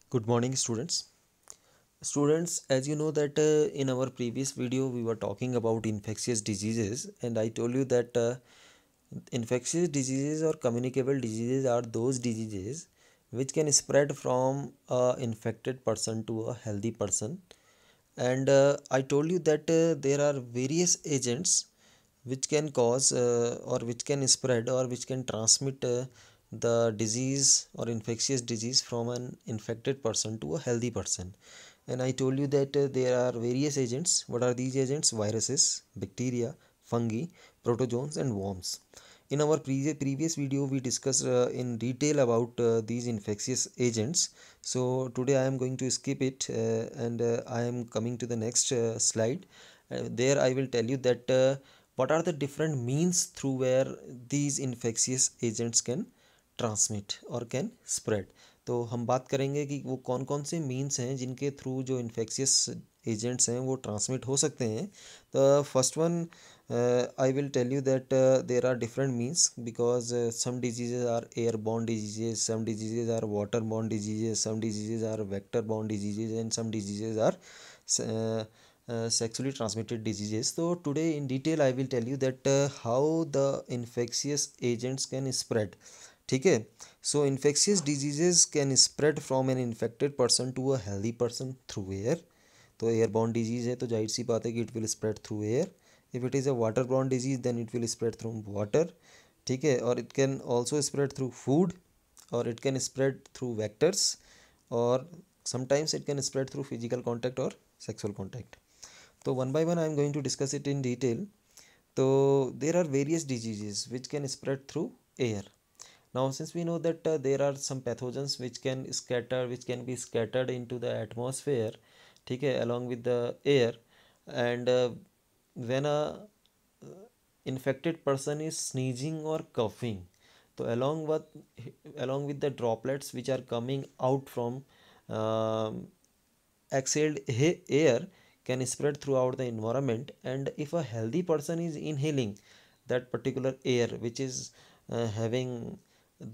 Good morning, students. Students, as you know that in our previous video we were talking about infectious diseases, and I told you that infectious diseases or communicable diseases are those diseases which can spread from a infected person to a healthy person. And I told you that there are various agents which can cause or which can spread or which can transmit the disease or infectious disease from an infected person to a healthy person. And I told you that there are various agents. What are these agents? Viruses, bacteria, fungi, protozoans, and worms. In our previous video, we discussed in detail about these infectious agents. So today I am going to skip it and I am coming to the next slide. There I will tell you that what are the different means through where these infectious agents can transmit or can spread. तो हम बात करेंगे कि वो कौन कौन से means हैं जिनके थ्रू जो इन्फेक्शियस एजेंट्स हैं वो ट्रांसमिट हो सकते हैं. The first one I will tell you that there are different means because some diseases are airborne diseases, some diseases are waterborne diseases, some diseases are vector-borne diseases, and some diseases are sexually transmitted diseases. So today in detail I will tell you that how the infectious agents can spread. ठीक है. So infectious diseases can spread from an infected person to a healthy person through air. तो airborne disease है तो जाहिर सी बात है कि it will spread through air. If it is a waterborne disease then it will spread through water. ठीक है. और it can also spread through food और it can spread through vectors और sometimes it can spread through physical contact और sexual contact. तो one by one I am going to discuss it in detail. तो देर are various diseases which can spread through air. Now, since we know that there are some pathogens which can be scattered into the atmosphere, ठीक है, along with the air, and when a infected person is sneezing or coughing, so along with the droplets which are coming out from um exhaled air can spread throughout the environment. And if a healthy person is inhaling that particular air which is having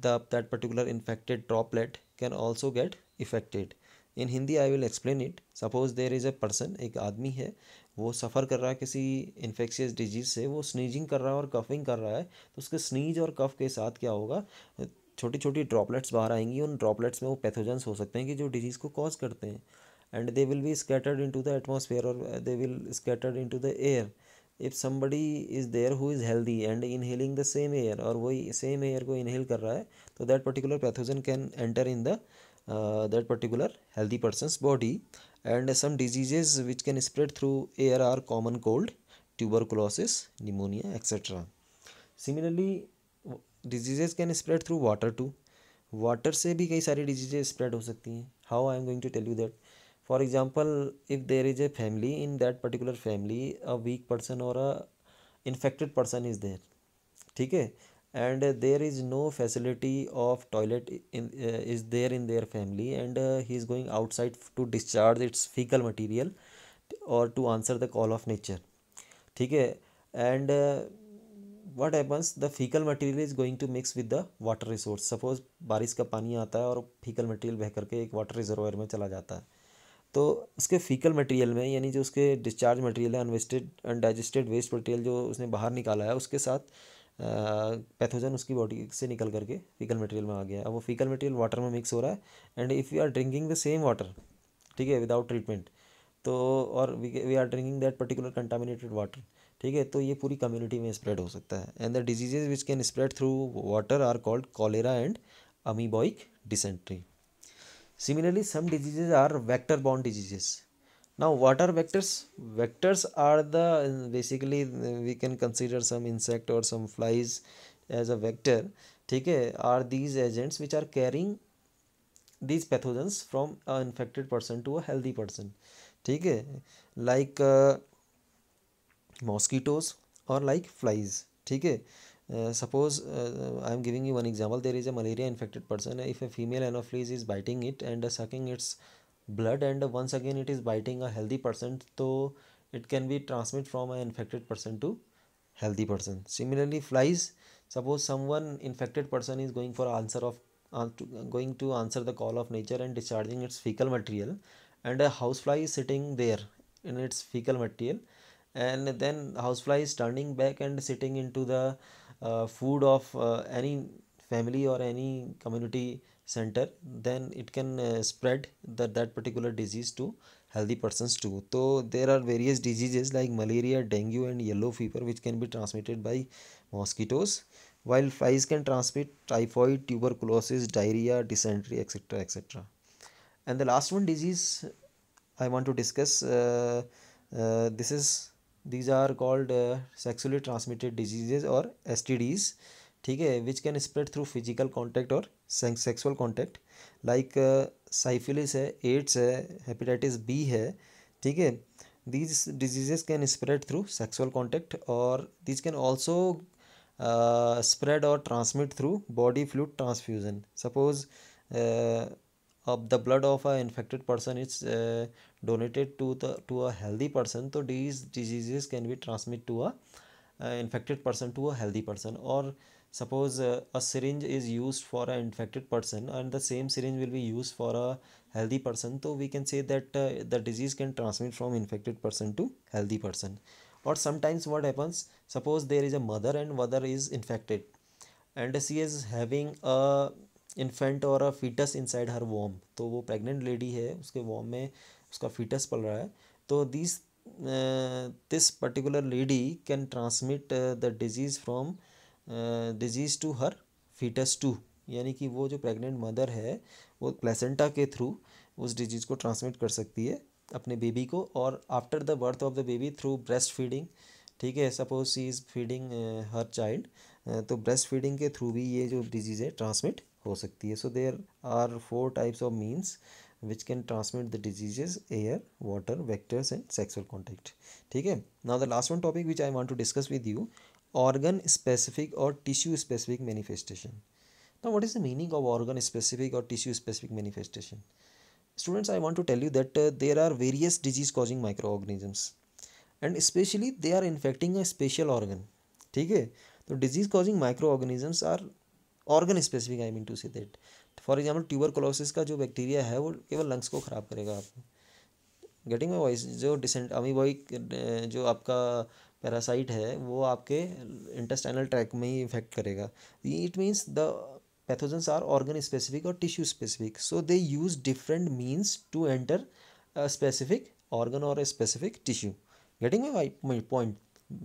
that particular infected droplet can also get affected. In Hindi I will explain it. Suppose there is a person, एक आदमी है, वो सफ़र कर रहा है किसी infectious disease से, वो स्नीजिंग कर रहा है और कफिंग कर रहा है, तो उसके स्नीज और कफ के साथ क्या होगा, छोटी छोटी ड्रॉपलेट्स बाहर आएंगी. उन ड्रॉपलेट्स में वो पैथोजेंस हो सकते हैं कि जो डिजीज़ को कॉज करते हैं. And they will be scattered into the atmosphere or they will scattered into the air. If somebody is there who is healthy and inhaling the same air और वही same air को inhale कर रहा है, तो that particular pathogen can enter in the that particular healthy person's body. And some diseases which can spread through air are common cold, tuberculosis, pneumonia, etc. Similarly, diseases can spread through water too. Water से भी कई सारी diseases spread हो सकती हैं. How I am going to tell you that. For example, if there is a family, in that particular family a weak person और a infected person is there. ठीक है. And there is no facility of toilet is there in their family and he is going outside to discharge its fecal material और to answer the call of nature. ठीक है. And what happens, the fecal material is going to mix with the water resource. Suppose बारिश का पानी आता है और faecal material बह करके एक वाटर रिजर्वायर में चला जाता है, तो उसके फीकल मटेरियल में, यानी जो उसके डिस्चार्ज मटेरियल है, अनवेस्टेड अनडाइजेस्टेड वेस्ट मटेरियल जो उसने बाहर निकाला है, उसके साथ पैथोजन उसकी बॉडी से निकल करके फीकल मटेरियल में आ गया. अब वो फीकल मटेरियल वाटर में मिक्स हो रहा है and if you are drinking the same water, ठीक है, विदाउट ट्रीटमेंट, तो और we are drinking that particular contaminated water, ठीक है, तो ये पूरी कम्युनिटी में स्प्रेड हो सकता है. And the diseases which can spread through water are called cholera and amoebic dysentery. Similarly, some diseases are vector-borne diseases. Now, what are vectors? Vectors are the basically we can consider some insect or some flies as a vector. ठीक है, are these agents which are carrying these pathogens from an infected person to a healthy person. ठीक है, like mosquitoes or like flies. ठीक है. Suppose I am giving you one example. There is a malaria infected person. If a female anopheles is biting it and sucking its blood, and once again it is biting a healthy person, so it can be transmitted from an infected person to healthy person. Similarly, flies. Suppose someone infected person is going for answer of going to answer the call of nature and discharging its fecal material, and a housefly is sitting there in its fecal material, and then housefly is turning back and sitting into the food of any family or any community center, then it can spread that particular disease to healthy persons too. So there are various diseases like malaria, dengue and yellow fever which can be transmitted by mosquitoes, while flies can transmit typhoid, tuberculosis, diarrhea, dysentery, etc., etc. And the last one disease I want to discuss, this is these are called sexually transmitted diseases or STDs, ठीक है, which can spread through physical contact or sexual contact, like syphilis है, AIDS है, hepatitis B है, ठीक है. These diseases can spread through sexual contact, or these can also spread or transmit through body fluid transfusion. Suppose uh, the blood of an infected person is donated to a healthy person, so these diseases can be transmitted to a infected person to a healthy person. Or suppose a syringe is used for an infected person and the same syringe will be used for a healthy person, so we can say that the disease can transmit from infected person to healthy person. Or sometimes what happens, suppose there is a mother and mother is infected and she is having a infant और अ foetus inside हर warm, तो वो pregnant lady है, उसके warm में उसका foetus पल रहा है, तो this particular lady can transmit the disease from disease to her fetus too, यानी कि वो जो प्रेग्नेंट मदर है वो प्लेसेंटा के थ्रू उस डिजीज़ को ट्रांसमिट कर सकती है अपने बेबी को, और after the birth of the baby through breast feeding, ठीक है, suppose she is feeding her child, तो ब्रेस्ट फीडिंग के थ्रू भी ये जो डिजीज़ है ट्रांसमिट हो सकती है. So there are 4 types of means which can transmit the diseases: air, water, vectors and sexual contact. ठीक है. Now the last one topic which I want to discuss with you: organ specific or tissue specific manifestation. Now what is the meaning of organ specific or tissue specific manifestation? Students, I want to tell you that there are various disease causing microorganisms and especially they are infecting a special organ. ठीक है. तो disease causing microorganisms are organ specific, I mean to say that. For example tuberculosis का जो bacteria है वो केवल lungs को ख़राब करेगा. आप गेटिंग माई वॉइस? जो अमीबॉइक जो आपका पैरासाइट है वो आपके इंटेस्टाइनल ट्रैक में ही इफेक्ट करेगा. It means the pathogens are organ specific और tissue specific, so they use different means to enter a specific organ or a specific tissue. Getting my point?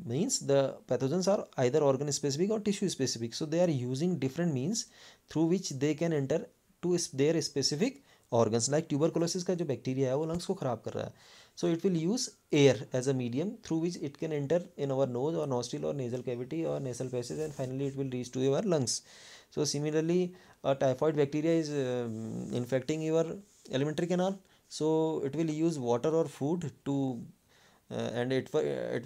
Means the pathogens are either organ specific or tissue specific, so they are using different means through which they can enter to their specific organs. Like tuberculosis का जो bacteria है वो lungs को ख़राब कर रहा है, so it will use air as a medium through which it can enter in our nose or nostril or nasal cavity or nasal passage, and finally it will reach to your lungs. So similarly, a typhoid bacteria is infecting your alimentary canal, so it will use water or food to and it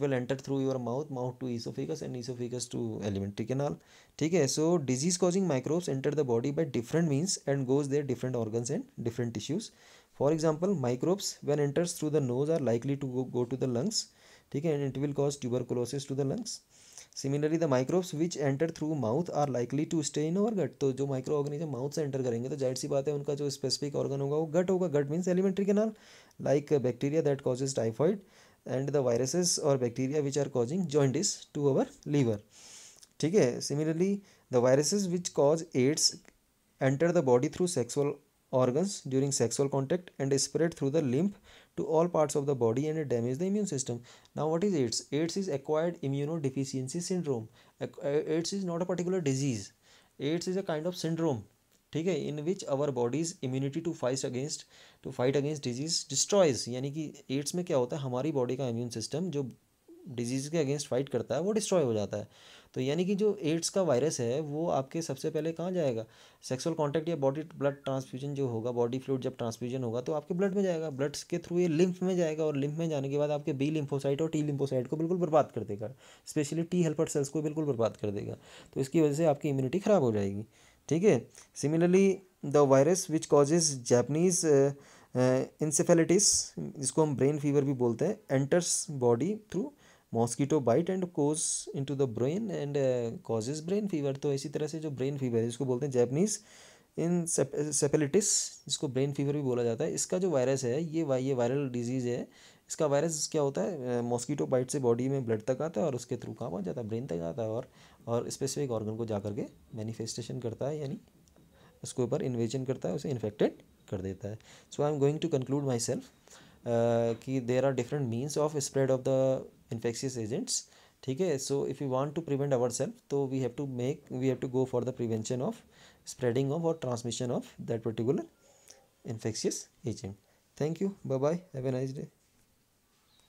will enter through your mouth to esophagus and esophagus to alimentary canal. ठीक है. So disease causing microbes enter the body by different means and goes there different organs and different tissues. For example, microbes when enters through the nose are likely to go to the lungs, ठीक है, and it will cause tuberculosis to the lungs. Similarly, the microbes which enter through mouth are likely to stay in our gut. तो जो micro organism mouth से enter करेंगे तो जाहिर सी बात है उनका जो स्पेसिफिक ऑर्गन होगा वो गट होगा. Gut means alimentary canal. Like bacteria that causes typhoid and the viruses or bacteria which are causing jaundice to our liver. ठीक है. Similarly, the viruses which cause AIDS enter the body through sexual organs during sexual contact and spread through the lymph to all parts of the body and damage the immune system. Now what is AIDS? AIDS is acquired immunodeficiency syndrome. AIDS is not a particular disease. AIDS is a kind of syndrome, ठीक है, in which our body's immunity to fight against disease destroys. यानी कि ads में क्या होता है, हमारी body का इम्यून सिस्टम जो डिजीज़ के अगेंस्ट फाइट करता है वो डिस्ट्रॉय हो जाता है. तो यानी कि जो एड्स का वायरस है वो आपके सबसे पहले कहाँ जाएगा, सेक्सुअल कांटेक्ट या बॉडी ब्लड ट्रांसफ्यूजन जो होगा, बॉडी फ्लूइड जब ट्रांसफ्यूजन होगा तो आपके ब्लड में जाएगा, ब्लड के थ्रू ये लिम्फ में जाएगा, और लिम्फ में जाने के बाद आपके बी लिम्फोसाइट और टी लिम्फोसाइट को बिल्कुल बर्बाद कर देगा, स्पेशली टी हेल्पर सेल्स को बिल्कुल बर्बाद कर देगा. तो इसकी वजह से आपकी इम्यूनिटी ख़राब हो जाएगी. ठीक है. Similarly the virus which causes Japanese encephalitis, जिसको हम ब्रेन फीवर भी बोलते हैं, enters body through mosquito bite and goes into the brain and causes brain fever. तो इसी तरह से जो ब्रेन फीवर है जिसको बोलते हैं जैपनीज इन सेपेलिटिस, जिसको ब्रेन फीवर भी बोला जाता है, इसका जो वायरस है ये वायरल डिजीज़ है। इसका वायरस क्या होता है, मॉस्कीटो बाइट से बॉडी में ब्लड तक आता है और उसके थ्रू कहाँ पहुँच जाता है, ब्रेन तक आता है, और स्पेसिफिक ऑर्गन को जा करके मैनिफेस्टेशन करता है, यानी उसके ऊपर इन्वेजन करता है, उसे इन्फेक्टेड कर देता है। So I am going to conclude myself कि there are different means of spread of the infectious agents. ठीक है, so if you want to prevent ourself, तो we have to go for the prevention of spreading of और transmission of that particular infectious agent. Thank you. Bye bye. Have a nice day.